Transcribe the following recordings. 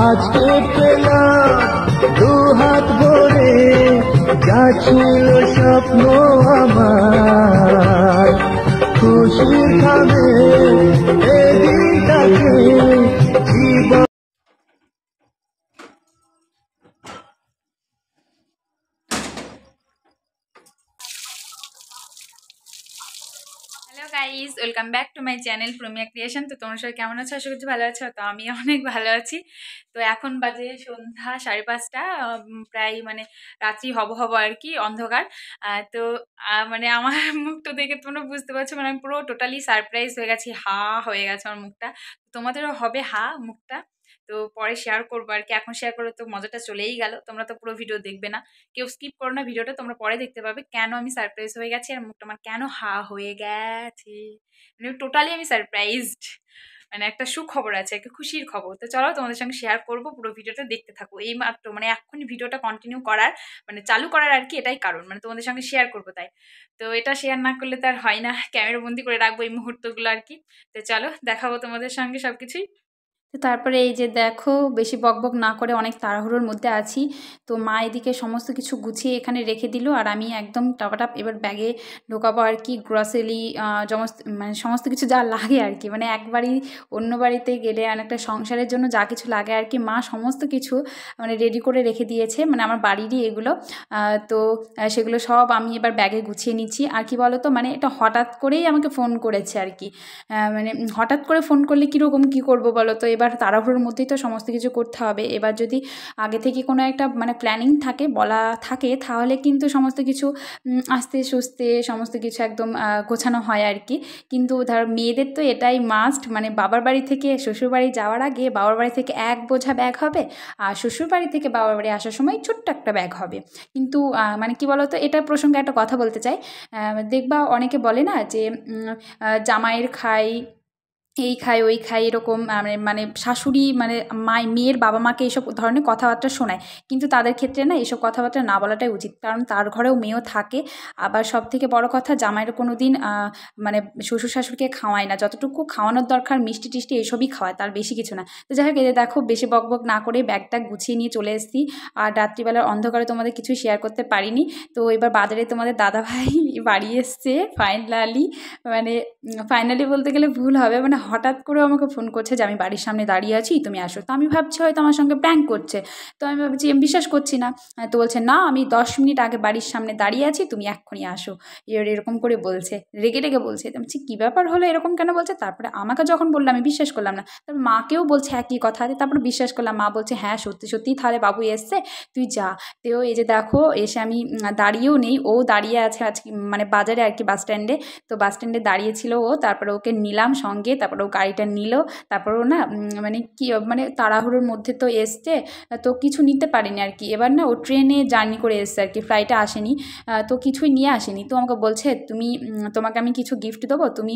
আজকে পেলাম দু হাত ভরে যা ছিল স্বপ্ন আমার, খুশির খাবে এদিনটাকে জীবন। Hello guys, welcome back to my channel Promiya creation. তো তোমরা সবাই কেমন আছো? আশা করছি ভালো আছো। তো আমি অনেক ভালো আছি। তো এখন বাজে সন্ধ্যা 5:30, প্রায় মানে রাত্রি হব হব আর কি, অন্ধকার। তো মানে আমার মুখটা দেখে তোমরা বুঝতে পারছো, মানে আমি পুরো টোটালি সারপ্রাইজ হয়ে গেছি, হা হয়ে গেছে আমার মুখটা। তোমাদেরও হবে হা মুখটা। তো পরে শেয়ার করবো আর কি, এখন শেয়ার করলে তো মজাটা চলেই গেল। তোমরা তো পুরো ভিডিও দেখবে না, কেউ স্কিপ করো না ভিডিওটা, তোমরা পরে দেখতে পাবে কেন আমি সারপ্রাইজ হয়ে গেছি আর মুখটা আমার কেন হা হয়ে গেছে। মানে টোটালি আমি সারপ্রাইজড, মানে একটা সুখবর আছে, একটা খুশির খবর। তো চলো তোমাদের সঙ্গে শেয়ার করবো, পুরো ভিডিওটা দেখতে থাকো। এই মাত্র মানে এখনই ভিডিওটা কন্টিনিউ করার মানে চালু করার আর কি এটাই কারণ, মানে তোমাদের সঙ্গে শেয়ার করবো তাই। তো এটা শেয়ার না করলে তো আর হয় না, ক্যামেরা বন্দি করে রাখবো এই মুহূর্তগুলো আর কি। তো চলো দেখাবো তোমাদের সঙ্গে সবকিছুই। তো তারপরে এই যে দেখো, বেশি বকবক না করে অনেক তাড়াহুড়োর মধ্যে আছি। তো মা এদিকে সমস্ত কিছু গুছিয়ে এখানে রেখে দিল, আর আমি একদম টাপাটাপ এবার ব্যাগে ঢোকাবো আর কি। গ্রসারি মানে সমস্ত কিছু যা লাগে আর কি, মানে একবারই অন্য বাড়িতে গেলে অনেকটা সংসারের জন্য যা কিছু লাগে আর কি, মা সমস্ত কিছু মানে রেডি করে রেখে দিয়েছে, মানে আমার বাড়িরই এগুলো। তো সেগুলো সব আমি এবার ব্যাগে গুছিয়ে নিচ্ছি। আর কি বলো তো, মানে এটা হঠাৎ করেই আমাকে ফোন করেছে আর কি। মানে হঠাৎ করে ফোন করলে কীরকম কী করবো বলো তো, এবার তাড়াহুড়োর মধ্যেই তো সমস্ত কিছু করতে হবে। এবার যদি আগে থেকে কোনো একটা মানে প্ল্যানিং থাকে, বলা থাকে, তাহলে কিন্তু সমস্ত কিছু আস্তে সুস্তে সমস্ত কিছু একদম গোছানো হয় আর কি। কিন্তু ধর মেয়েদের তো এটাই মাস্ট, মানে বাবার বাড়ি থেকে শ্বশুর বাড়ি যাওয়ার আগে বাবার বাড়ি থেকে এক বোঝা ব্যাগ হবে, আর শ্বশুর বাড়ি থেকে বাবার বাড়ি আসার সময় ছোট্ট একটা ব্যাগ হবে। কিন্তু মানে কি বলো তো, এটা প্রসঙ্গে একটা কথা বলতে চাই। দেখবা অনেকে বলে না যে জামাইয়ের খাই, এই খাই ওই খাই, এরকম মানে মানে শাশুড়ি মানে মেয়ের বাবা মাকে এইসব ধরনের কথাবার্তা শোনায়। কিন্তু তাদের ক্ষেত্রে না এইসব কথাবার্তা না বলাটাই উচিত, কারণ তার ঘরেও মেয়েও থাকে। আবার সব থেকে বড় কথা, জামাইয়ের কোনো দিন মানে শ্বশুর শাশুড়িকে খাওয়ায় না, যতটুকু খাওয়ানোর দরকার মিষ্টি টিষ্টি এইসবই খাওয়ায়, তার বেশি কিছু না। তো যাই হোক, এই যে দেখো বেশি বকবক না করে ব্যাগটা গুছিয়ে নিয়ে চলে এসেছি। আর রাত্রিবেলার অন্ধকারে তোমাদের কিছুই শেয়ার করতে পারিনি। তো এবার বাজারে তোমাদের দাদাভাই বাড়ি এসছে ফাইনালি। মানে ফাইনালি বলতে গেলে ভুল হবে, মানে হঠাৎ করে আমাকে ফোন করছে যে আমি বাড়ির সামনে দাঁড়িয়ে আছি, তুমি আসো। তো আমি ভাবছি হয়তো আমার সঙ্গে প্র্যাঙ্ক করছে। তো আমি ভাবছি, আমি বিশ্বাস করছি না। তো বলছে না, আমি 10 মিনিট আগে বাড়ির সামনে দাঁড়িয়ে আছি, তুমি এক্ষুনি আসো। এরকম করে বলছে, রেগে রেগে বলছে। তো আমি বলছি কী ব্যাপার হলো, এরকম কেন বলছে? তারপরে আমাকে যখন বললাম আমি বিশ্বাস করলাম না, তারপর মাকেও বলছে একই কথা, তারপরে বিশ্বাস করলাম। মা বলছে হ্যাঁ সত্যি সত্যিই তাহলে বাবু এসছে, তুই যা। তো এই যে দেখো এসে আমি দাঁড়িয়েও নেই, ও দাঁড়িয়ে আছে আজকে মানে বাজারে আর কি, বাস স্ট্যান্ডে। তো বাস স্ট্যান্ডে দাঁড়িয়েছিল ও, তারপরে ওকে নিলাম সঙ্গে, তারপরে ও গাড়িটা নিল। তারপরে ও না মানে কি মানে তাড়াহুড়োর মধ্যে তো এসছে, তো কিছু নিতে পারেনি আর কি। এবার না ও ট্রেনে জার্নি করে এসছে আর কি, ফ্লাইটে আসেনি। তো কিছুই নিয়ে আসেনি। তো আমাকে বলছে তুমি তোমাকে আমি কিছু গিফট দেবো, তুমি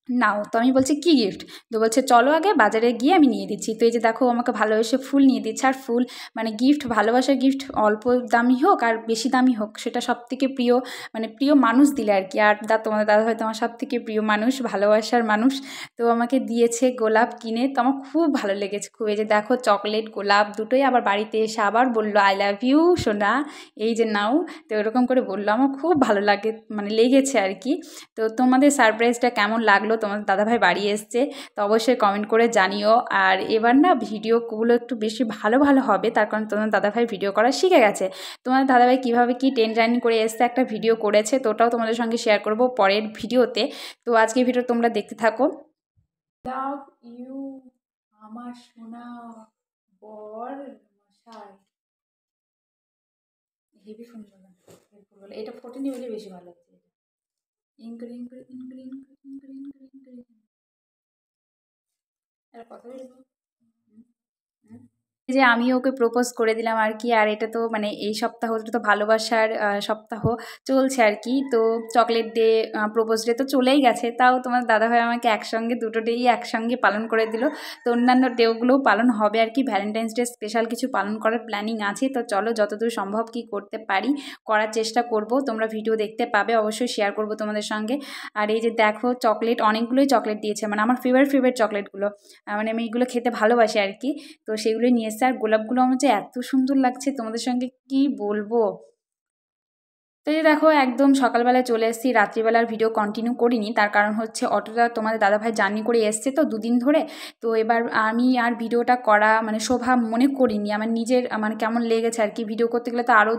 নাও। তো আমি বলছি কী গিফট? তো বলছে চলো আগে বাজারে গিয়ে আমি নিয়ে দিচ্ছি। তো এই যে দেখো আমাকে ভালোবেসে ফুল নিয়ে দিচ্ছে। আর ফুল মানে গিফট, ভালোবাসার গিফট, অল্প দামি হোক আর বেশি দামি হোক, সেটা সবথেকে প্রিয় মানে প্রিয় মানুষ দিলে আর কি। আর তোমাদের দাদা হয়তো আমার সবথেকে প্রিয় মানুষ, ভালোবাসার মানুষ। তো আমাকে দিয়েছে গোলাপ কিনে, তো আমার খুব ভালো লেগেছে খুব। এই যে দেখো চকলেট গোলাপ দুটোই, আবার বাড়িতে এসে আবার বললো আই লাভ ইউ সোনা, এই যে নাও। তো এরকম করে বললো, আমার খুব ভালো লাগে মানে লেগেছে আর কি। তো তোমাদের সারপ্রাইজটা কেমন লাগলো? তোমাদের দাদাভাই বাড়ি এসছে, তো অবশ্যই কমেন্ট করে জানিও। আর এবার না ভিডিওগুলো একটু বেশি ভালো ভালো হবে, তার কারণ তোমাদের দাদাভাই ভিডিও করা শিখে গেছে। তোমাদের দাদাভাই কীভাবে কী ট্রেন জার্নি করে এসছে একটা ভিডিও করেছে, তো ওটাও তোমাদের সঙ্গে শেয়ার করব পরের ভিডিওতে। তো আজকে ভিডিও তোমরা দেখতে থাকো। লাভ ইউ আমার সোনা বর মশাই, হেভি সুন্দর এটা ফোটেনি বলে বেশি ভালো লাগছে। ইনক্রিন ইনক্রিন ইনক্রিন ইনক্রিন আর কথা বলবো। যে আমি ওকে প্রপোজ করে দিলাম আর কি। আর এটা তো মানে এই সপ্তাহটা তো ভালোবাসার সপ্তাহ চলছে আর কি। তো চকলেট ডে, প্রপোজ ডে তো চলেই গেছে, তাও তোমার দাদাভাই আমাকে একসঙ্গে দুটো ডেই একসঙ্গে পালন করে দিল। তো অন্যান্য ডেগুলোও পালন হবে আর কি। ভ্যালেন্টাইন্স ডে স্পেশাল কিছু পালন করার প্ল্যানিং আছে, তো চলো যতদূর সম্ভব কি করতে পারি করার চেষ্টা করব। তোমরা ভিডিও দেখতে পাবে, অবশ্যই শেয়ার করব তোমাদের সঙ্গে। আর এই যে দেখো চকলেট, অনেকগুলোই চকলেট দিয়েছে, মানে আমার ফেভারিট চকলেটগুলো, মানে আমি এইগুলো খেতে ভালোবাসি আর কি। তো সেগুলোই নিয়ে এসছে। আর গোলাপগুলো আমার যে এত সুন্দর লাগছে তোমাদের সঙ্গে কি বলবো। তো এই যে দেখো একদম সকালবেলায় চলে এসেছি, রাত্রিবেলার ভিডিও কন্টিনিউ করিনি, তার কারণ হচ্ছে অটোটা তোমাদের দাদাভাই জার্নি করে এসছে তো দুদিন ধরে। তো এবার আমি আর ভিডিওটা করা মানে শোভা মনে করিনি, আমার নিজের মানে কেমন লেগেছে আর কি। ভিডিও করতে গেলে তো আরও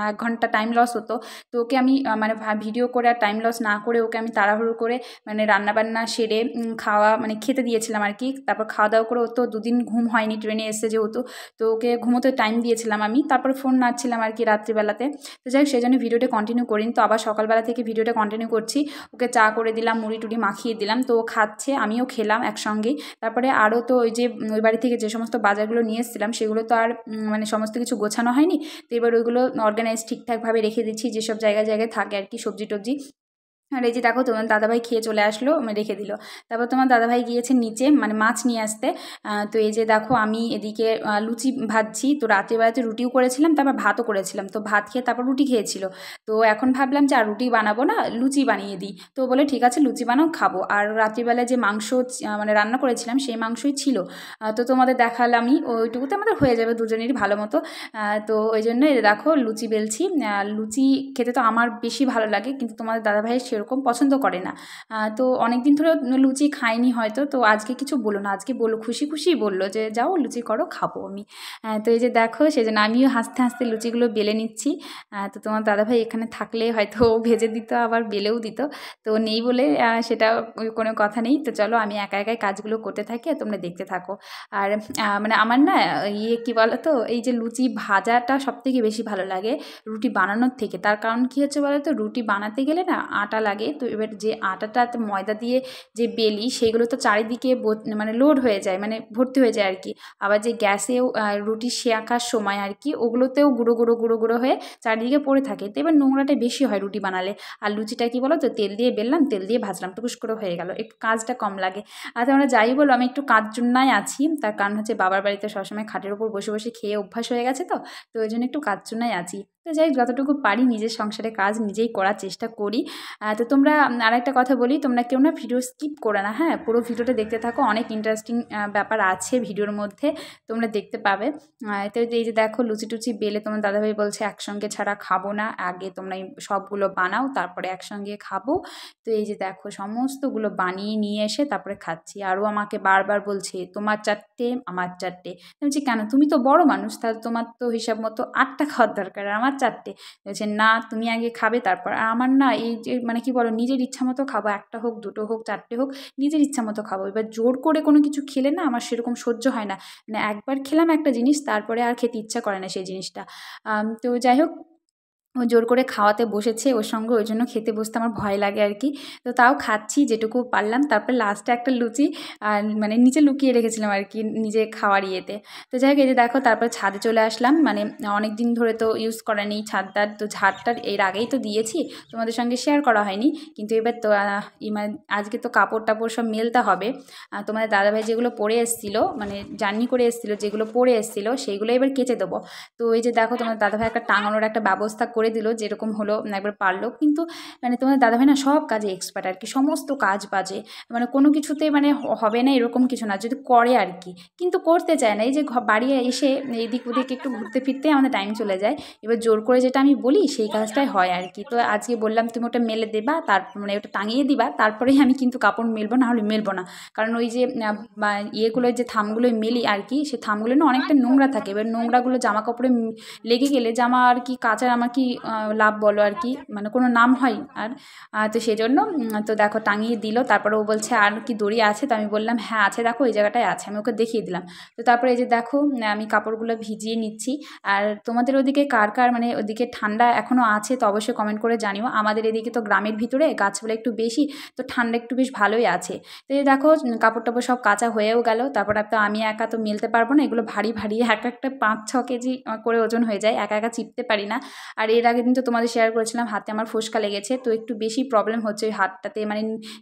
1 ঘন্টা টাইম লস হতো। তো ওকে আমি মানে ভিডিও করে আর টাইম লস না করে ওকে আমি তাড়াহুড়ো করে মানে রান্নাবান্না সেরে খাওয়া মানে খেতে দিয়েছিলাম আর কি। তারপর খাওয়া দাওয়া করে, ও তো দুদিন ঘুম হয়নি ট্রেনে এসছে যেহেতু, তো ওকে ঘুমোতে টাইম দিয়েছিলাম আমি। তারপর ফোন নাড়ছিলাম আর কি রাত্রিবেলাতে। তো যাই হোক সেই জন্য ভিডিওটা কন্টিনিউ করিনি। তো আবার সকালবেলা থেকে ভিডিওটা কন্টিনিউ করছি। ওকে চা করে দিলাম, মুড়ি টুড়ি মাখিয়ে দিলাম, তো ও খাচ্ছে, আমিও খেলাম একসঙ্গেই। তারপরে আরও তো ওই যে ওই বাড়ি থেকে যে সমস্ত বাজারগুলো নিয়ে এসেছিলাম সেগুলো তো আর মানে সমস্ত কিছু গোছানো হয়নি। তো এবার ওইগুলো অর্গানাইজ ঠিকঠাকভাবে রেখে দিচ্ছি, যেসব জায়গায় জায়গায় থাকে আর কি সবজি টবজি। আর এই যে দেখো তোমার দাদাভাই খেয়ে চলে আসলো, রেখে দিল। তারপর তোমার দাদাভাই গিয়েছে নিচে মানে মাছ নিয়ে আসতে। তো এই যে দেখো আমি এদিকে লুচি ভাজছি। তো রাত্রিবেলাতে রুটিও করেছিলাম, তারপর ভাতও করেছিলাম। তো ভাত খেয়ে তারপর রুটি খেয়েছিল। তো এখন ভাবলাম যে আর রুটি বানাবো না, লুচি বানিয়ে দিই। তো বলে ঠিক আছে লুচি বানাও, খাবো। আর রাত্রিবেলায় যে মাংস মানে রান্না করেছিলাম সেই মাংসই ছিল। তো তোমাদের দেখালামই, ওইটুকুতে আমাদের হয়ে যাবে দুজনেরই ভালো মতো। তো ওই জন্য দেখো লুচি বেলছি। লুচি খেতে তো আমার বেশি ভালো লাগে, কিন্তু তোমাদের দাদাভাই সেরকম পছন্দ করে না। তো অনেক দিন ধরে লুচি খাইনি হয়তো, তো আজকে কিছু বললো না, আজকে বললো খুশি খুশি বললো যে যাও লুচি করো, খাবো আমি। তো এই যে দেখো সেই জন্য আমিও হাসতে হাসতে লুচিগুলো বেলে নিচ্ছি। তো তোমার দাদাভাই এখানে থাকলে হয়তো ও ভেজে দিত, আবার বেলেও দিত। তো নেই বলে সেটা কোনো কথা নেই। তো চলো আমি একা একাই কাজগুলো করতে থাকি আর তোমরা দেখতে থাকো। আর মানে আমার না কী বলো তো, এই যে লুচি ভাজাটা সবথেকে বেশি ভালো লাগে রুটি বানানোর থেকে। তার কারণ কী হচ্ছে বলো তো, রুটি বানাতে গেলে না আটা লাগে। তো এবার যে আটাটাতে ময়দা দিয়ে যে বেলি সেগুলো তো চারিদিকে মানে লোড হয়ে যায়, মানে ভর্তি হয়ে যায় আর কি। আবার যে গ্যাসেও রুটি সেঁকার সময় আর কি ওগুলোতেও গুঁড়ো গুঁড়ো গুঁড়ো গুঁড়ো হয়ে চারিদিকে পড়ে থাকে। তো এবার নোংরাটা বেশি হয় রুটি বানালে। আর লুচিটা কী বলো তো, তেল দিয়ে বেললাম, তেল দিয়ে ভাজলাম, টুকুস করে হয়ে গেল, একটু কাজটা কম লাগে। আর আমরা যাই বলো আমি একটু কাজ জন্যাই আছি, তার কারণ হচ্ছে বাবার বাড়িতে সবসময় খাটের উপর বসে বসে খেয়ে অভ্যাস হয়ে গেছে। তো ওই জন্য একটু কাজ জন্যাই আছি। তো যাই যতটুকু পারি নিজের সংসারে কাজ নিজেই করার চেষ্টা করি। তো তোমরা আরেকটা কথা বলি, তোমরা কেউ না ভিডিও স্কিপ করো না, হ্যাঁ পুরো ভিডিওটা দেখতে থাকো, অনেক ইন্টারেস্টিং ব্যাপার আছে ভিডিওর মধ্যে, তোমরা দেখতে পাবে। তো এই যে দেখো লুচি টুচি বেলে তোমার দাদাভাই বলছে একসঙ্গে ছাড়া খাবো না, আগে তোমরা সবগুলো বানাও তারপরে একসঙ্গে খাবো। তো এই যে দেখো সমস্তগুলো বানিয়ে নিয়ে এসে তারপরে খাচ্ছি। আরও আমাকে বারবার বলছে তোমার চারটে আমার চারটে। আমি বলছি কেন, তুমি তো বড় মানুষ, তাহলে তোমার তো হিসাব মতো 8টা খাওয়ার দরকার, আর আমার 4টে। বলছে না তুমি আগে খাবে তারপর। আর আমার না এই যে মানে কি বলো, নিজের ইচ্ছা মতো খাবো, 1টা হোক 2টো হোক 4টে হোক, নিজের ইচ্ছা মতো খাবো। এবার জোর করে কোনো কিছু খেলে না আমার সেরকম সহ্য হয় না। মানে একবার খেলাম একটা জিনিস তারপরে আর খেতে ইচ্ছা করে না সেই জিনিসটা। তো যাই হোক ও জোর করে খাওয়াতে বসেছে ওর সঙ্গে, ওই জন্য খেতে বসতে আমার ভয় লাগে আর কি। তো তাও খাচ্ছি যেটুকু পারলাম। তারপরে লাস্টে একটা লুচি মানে নিচে লুকিয়ে রেখেছিলাম আর কি নিজে খাওয়ার ইয়েতে। তো যাই হোক এই যে দেখো তারপর ছাদে চলে আসলাম, মানে অনেক দিন ধরে তো ইউজ করা নেই ছাদটার। তো ঝাড়টার এর আগেই তো দিয়েছি, তোমাদের সঙ্গে শেয়ার করা হয়নি। কিন্তু এবার তো মানে আজকে তো কাপড় টাপড় সব মেলতে হবে। তোমাদের দাদাভাই যেগুলো পরে এসেছিলো মানে জার্নি করে এসেছিলো, যেগুলো পরে এসেছিলো সেইগুলো এবার কেচে দেবো। তো এই যে দেখো তোমার দাদাভাই একটা টাঙানোর একটা ব্যবস্থা করে দিল, যেরকম হলো একবার পারলো। কিন্তু মানে তোমাদের দাদাভাই না সব কাজে এক্সপার্ট আর কি, সমস্ত কাজ বাজে, মানে কোনো কিছুতে মানে হবে না এরকম কিছু না, যদি করে আর কি, কিন্তু করতে চায় না। এই যে বাড়ি এসে এদিক ওদিক একটু ঘুরতে ফিরতে আমাদের টাইম চলে যায়। এবার জোর করে যেটা আমি বলি সেই কাজটাই হয় আর কি। তো আজকে বললাম তুমি ওটা মেলে দেবা, তারপর মানে ওটা টাঙিয়ে দিবা, তারপরেই আমি কিন্তু কাপড় মেলবো, না হলে মেলবো না। কারণ ওই যে ইয়েগুলো যে থামগুলো মেলি আর কি, সে থামগুলো না অনেকটা নোংরা থাকে। এবার নোংরাগুলো জামা কাপড়ে লেগে গেলে জামা আর কি কাচার আমার কি লাভ বলো আর কি, মানে কোনো নাম হয় আর তো সেই জন্য তো দেখো টাঙিয়ে দিল। তারপরে ও বলছে আর কি দড়ি আছে, তো আমি বললাম হ্যাঁ আছে, দেখো এই জায়গাটায় আছে, আমি ওকে দেখিয়ে দিলাম। তো তারপরে এই যে দেখো আমি কাপড়গুলো ভিজিয়ে নিচ্ছি। আর তোমাদের ওদিকে কার কার মানে ওদিকে ঠান্ডা এখনও আছে তো অবশ্যই কমেন্ট করে জানিও। আমাদের এদিকে তো গ্রামের ভিতরে গাছপালা একটু বেশি, তো ঠান্ডা একটু বেশ ভালোই আছে। তো এই দেখো কাপড় টাপড় সব কাচা হয়েও গেল। তারপর তো আমি একা তো মেলতে পারবো না, এগুলো ভারী ভারী, এক একটা 5-6 কেজি করে ওজন হয়ে যায়, একা একা চিপতে পারি না। আর এর আগের দিন তো তোমাদের শেয়ার করেছিলাম হাতে আমার ফোস্কা লেগেছে, তো একটু বেশি প্রবলেম হচ্ছে ওই হাতটাতে, মানে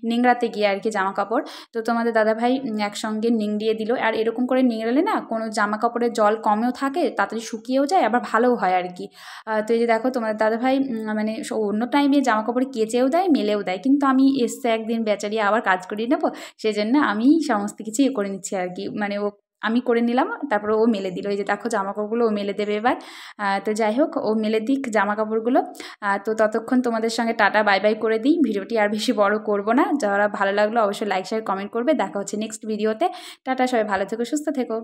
নিংড়াতে গিয়ে আর কি জামা কাপড়। তো তোমাদের দাদাভাই একসঙ্গে নিংড়িয়ে দিল। আর এরকম করে নিংড়ালে না কোনো জামা কাপড়ের জল কমেও থাকে, তাড়াতাড়ি শুকিয়েও যায়, আবার ভালোও হয় আর কি। তো এই যে দেখো তোমাদের দাদাভাই মানে অন্য টাইমে জামা কাপড় কেচেও দেয় মেলেও দেয়, কিন্তু আমি এসছে একদিন বেচারি আবার কাজ করিয়ে নেবো, সেই জন্য আমি সমস্ত কিছু করে নিচ্ছি আর কি, মানে ও আমি করে নিলাম, তারপরে ও মেলে দিল। এই যে দেখো জামা কাপড়গুলো ও মেলে দেবে এবার। তো যাই হোক ও মেলে দিক জামা কাপড়গুলো। তো ততক্ষণ তোমাদের সঙ্গে টাটা বাই বাই করে দিই, ভিডিওটি আর বেশি বড় করব না। যারা ভালো লাগলো অবশ্যই লাইক শেয়ার কমেন্ট করবে। দেখা হচ্ছে নেক্সট ভিডিওতে। টাটা, সবাই ভালো থেকো সুস্থ থেকো।